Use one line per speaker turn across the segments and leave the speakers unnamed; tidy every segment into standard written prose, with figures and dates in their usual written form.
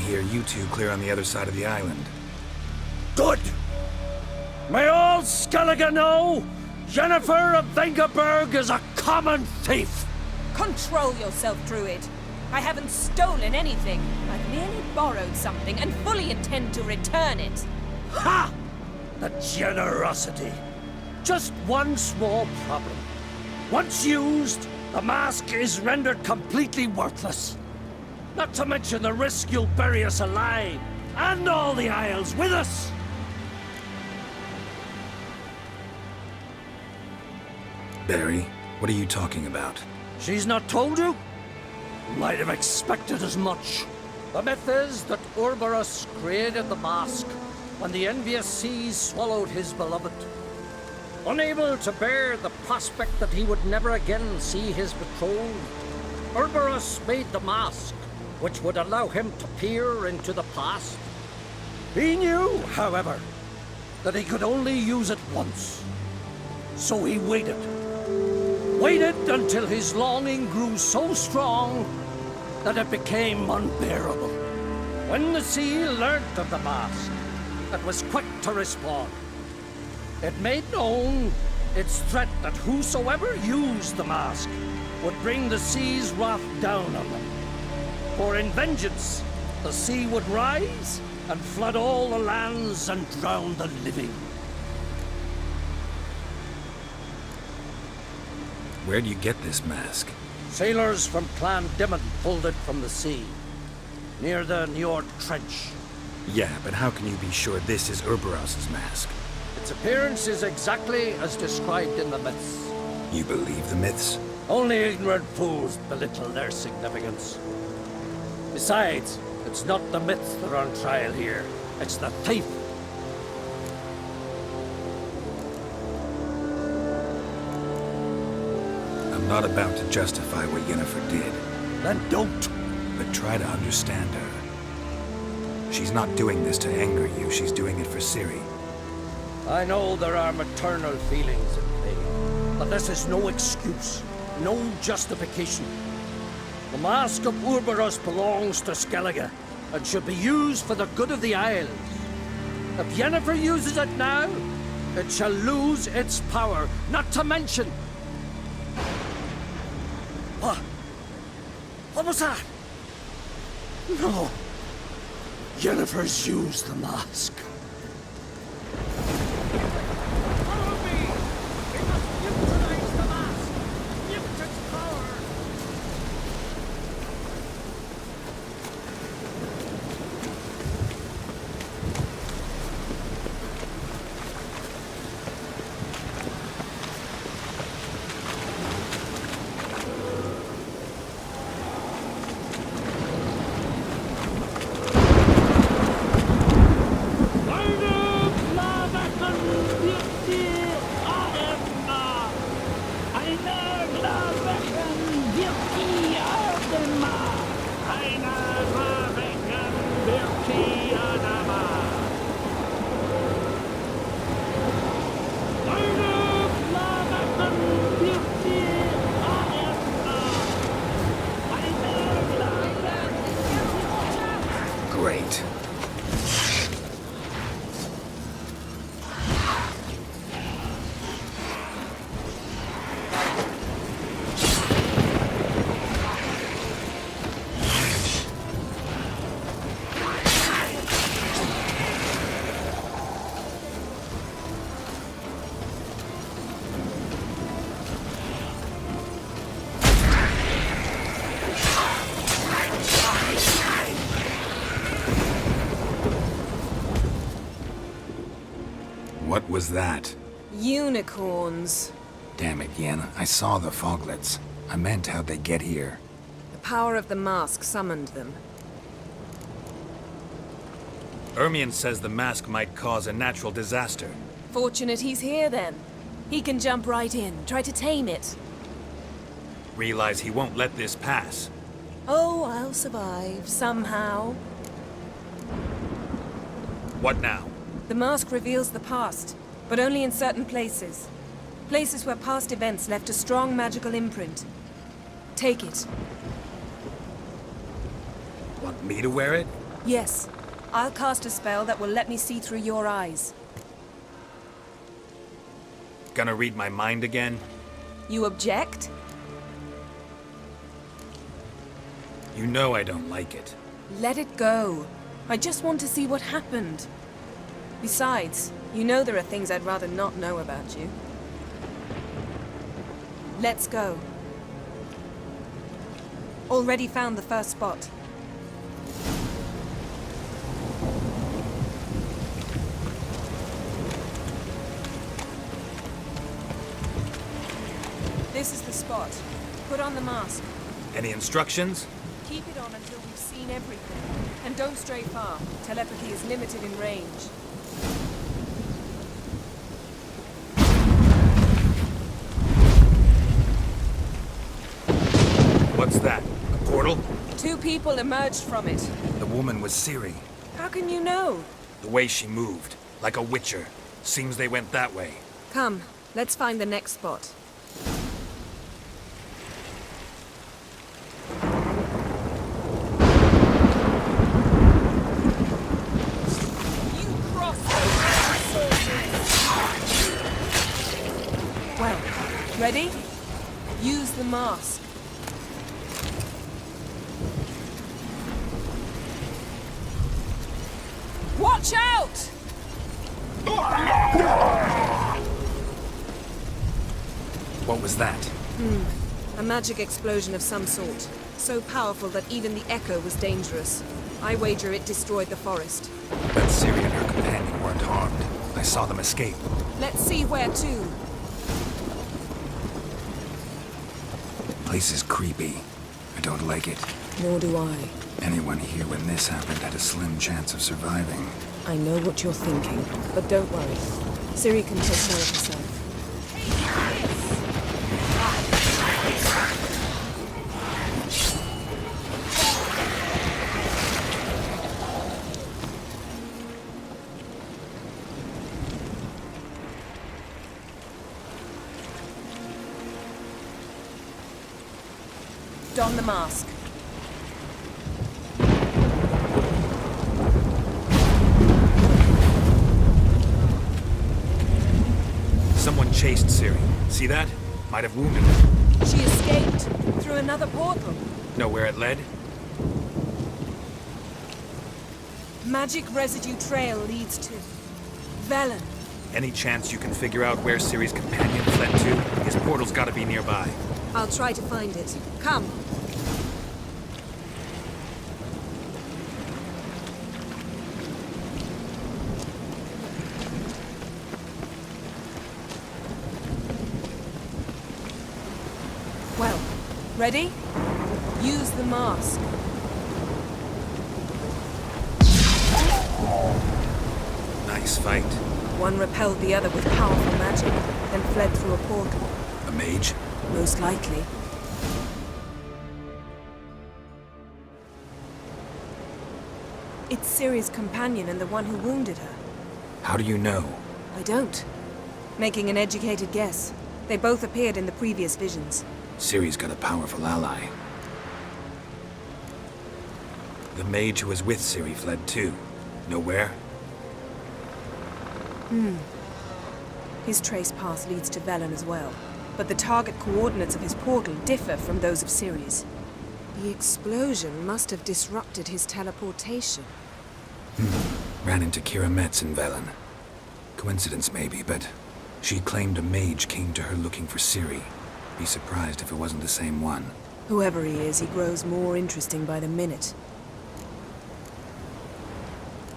here, you two clear on the other side of the island.
Good! May all Skellige know, Yennefer of Vengerberg is a common thief!
Control yourself, Druid. I haven't stolen anything. I've merely borrowed something and fully intend to return it.
Ha! The generosity. Just one small problem. Once used, the mask is rendered completely worthless. Not to mention the risk you'll bury us alive, and all the Isles with us!
Barry, what are you talking about?
She's not told you? Might have expected as much. The myth is that Urborus created the mask when the envious seas swallowed his beloved. Unable to bear the prospect that he would never again see his betrothed, Urborus made the mask, which would allow him to peer into the past. He knew, however, that he could only use it once. So he waited. Waited until his longing grew so strong that it became unbearable. When the sea learnt of the mask, it was quick to respond. It made known its threat that whosoever used the mask would bring the sea's wrath down on them. For in vengeance, the sea would rise and flood all the lands and drown the living.
Where do you get this mask?
Sailors from Clan Dimon pulled it from the sea, near the Njord Trench.
Yeah, but how can you be sure this is Urboros's mask?
Its appearance is exactly as described in the myths.
You believe the myths?
Only ignorant fools belittle their significance. Besides, it's not the myths that are on trial here. It's the thief.
I'm not about to justify what Yennefer did.
Then don't.
But try to understand her. She's not doing this to anger you, she's doing it for Ciri.
I know there are maternal feelings in play, but this is no excuse, no justification. The Mask of Urborus belongs to Skellige, and should be used for the good of the Isles. If Yennefer uses it now, it shall lose its power, not to mention... What? What was that? No. Yennefer's used the mask. Follow me! We must utilize the mask! Lift its power!
Great. What was that?
Unicorns.
Damn it, Yen. I saw the foglets. I meant how'd they get here.
The power of the mask summoned them.
Ermion says the mask might cause a natural disaster.
Fortunate he's here, then. He can jump right in, try to tame it.
Realize he won't let this pass.
Oh, I'll survive, somehow.
What now?
The mask reveals the past, but only in certain places. Places where past events left a strong magical imprint. Take it.
Want me to wear it?
Yes. I'll cast a spell that will let me see through your eyes.
Gonna read my mind again?
You object?
You know I don't like it.
Let it go. I just want to see what happened. Besides, you know there are things I'd rather not know about you. Let's go. Already found the first spot. This is the spot. Put on the mask.
Any instructions?
Keep it on until we've seen everything. And don't stray far. Telepathy is limited in range.
What's that? A portal?
2 people emerged from it.
The woman was Ciri.
How can you know?
The way she moved, like a witcher. Seems they went that way.
Come, let's find the next spot. Well, ready? Use the mask. Watch out!
What was that?
A magic explosion of some sort. So powerful that even the echo was dangerous. I wager it destroyed the forest.
But Ciri and her companion weren't harmed. I saw them escape.
Let's see where to.
Place is creepy. I don't like it.
Nor do I.
Anyone here when this happened had a slim chance of surviving.
I know what you're thinking, but don't worry. Ciri can take care of herself. Don the mask.
Someone chased Ciri. See that? Might have wounded her.
She escaped through another portal.
Know where it led?
Magic residue trail leads to Velen.
Any chance you can figure out where Ciri's companion fled to? His portal's gotta be nearby.
I'll try to find it. Come. Well, ready? Use the mask.
Nice fight.
One repelled the other with powerful magic, then fled through a portal.
A mage?
Most likely. It's Ciri's companion and the one who wounded her.
How do you know?
I don't. Making an educated guess. They both appeared in the previous visions.
Ciri's got a powerful ally. The mage who was with Ciri fled too. Know where?
His trace path leads to Velen as well. But the target coordinates of his portal differ from those of Ciri's. The explosion must have disrupted his teleportation.
Ran into Kira Metz in Velen. Coincidence maybe, but she claimed a mage came to her looking for Ciri. Be surprised if it wasn't the same one.
Whoever he is, he grows more interesting by the minute.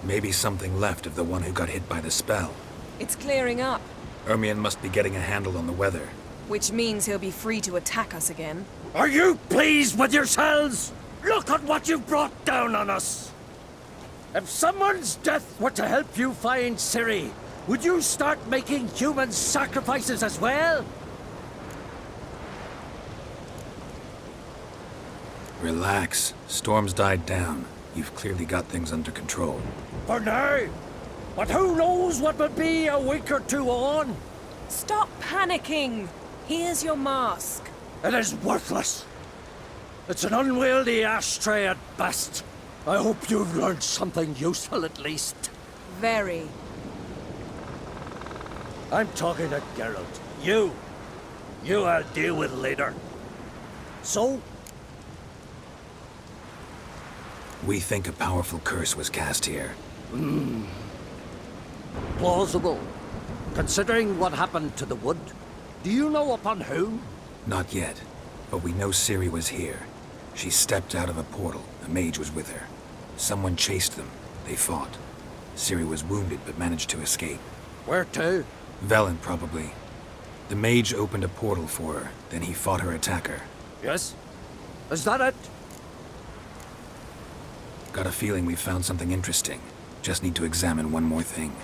Maybe something left of the one who got hit by the spell.
It's clearing up,
Ermion must be getting a handle on the weather.
which means he'll be free to attack us again.
Are you pleased with yourselves? Look at what you've brought down on us! If someone's death were to help you find Ciri, would you start making human sacrifices as well?
Relax. Storm's died down. You've clearly got things under control.
For now. But who knows what will be a week or two on?
Stop panicking! Here's your mask.
It is worthless. It's an unwieldy ashtray at best. I hope you've learned something useful at least.
Very.
I'm talking to Geralt. You. You I'll deal with later. So,
We think a powerful curse was cast here.
plausible. Considering what happened to the wood, do you know upon whom?
Not yet, but we know Ciri was here. She stepped out of a portal. A mage was with her. Someone chased them. They fought. Ciri was wounded but managed to escape.
Where to?
Velen, probably. The mage opened a portal for her, then he fought her attacker.
Yes? Is that it?
Got a feeling we found something interesting. Just need to examine one more thing.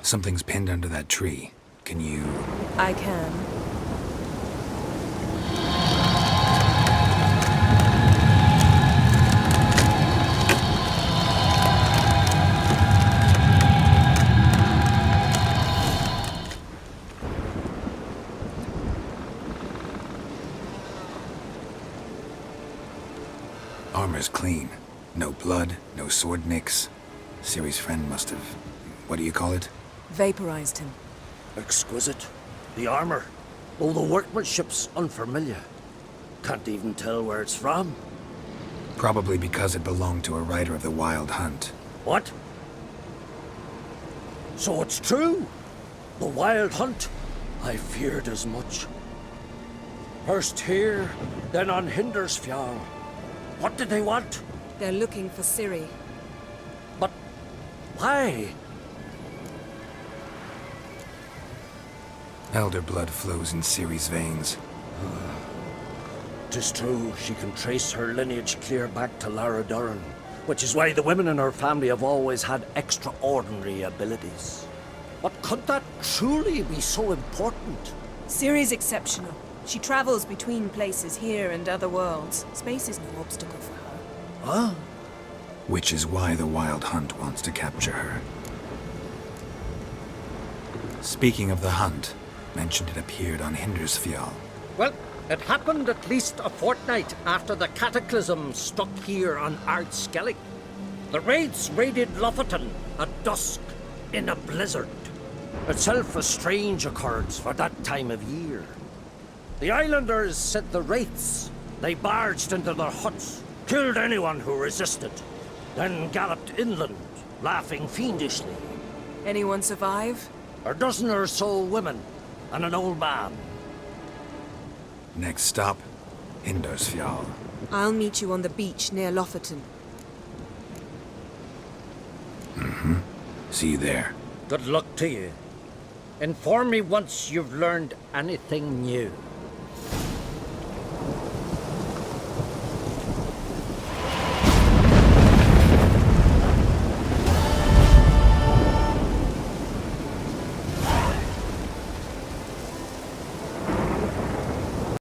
Something's pinned under that tree. Can you...
I can.
Armor's clean. No blood, no sword nicks. Ciri's friend must have... what do you call it?
Vaporized him.
Exquisite. The armor. Oh, the workmanship's unfamiliar. Can't even tell where it's from.
Probably because it belonged to a rider of the Wild Hunt.
What? So it's true? The Wild Hunt? I feared as much. First here, then on Hindersfjall. What did they want?
They're looking for Ciri.
But why?
Elder blood flows in Ciri's veins.
'Tis true, she can trace her lineage clear back to Lara Duran, which is why the women in her family have always had extraordinary abilities. But could that truly be so important?
Ciri's exceptional. She travels between places here and other worlds. Space is no obstacle for her.
Huh?
Which is why the Wild Hunt wants to capture her. Speaking of the hunt, mentioned it appeared on Hindersfjall.
Well, it happened at least a fortnight after the cataclysm struck here on Ardskellig. The raids raided Lofoten at dusk in a blizzard. Itself a strange occurrence for that time of year. The islanders said the wraiths. They barged into their huts, killed anyone who resisted, then galloped inland, laughing fiendishly.
Anyone survive?
A dozen or so women and an old man.
Next stop, Hindersfjall.
I'll meet you on the beach near Lofoten.
See you there.
Good luck to you. Inform me once you've learned anything new.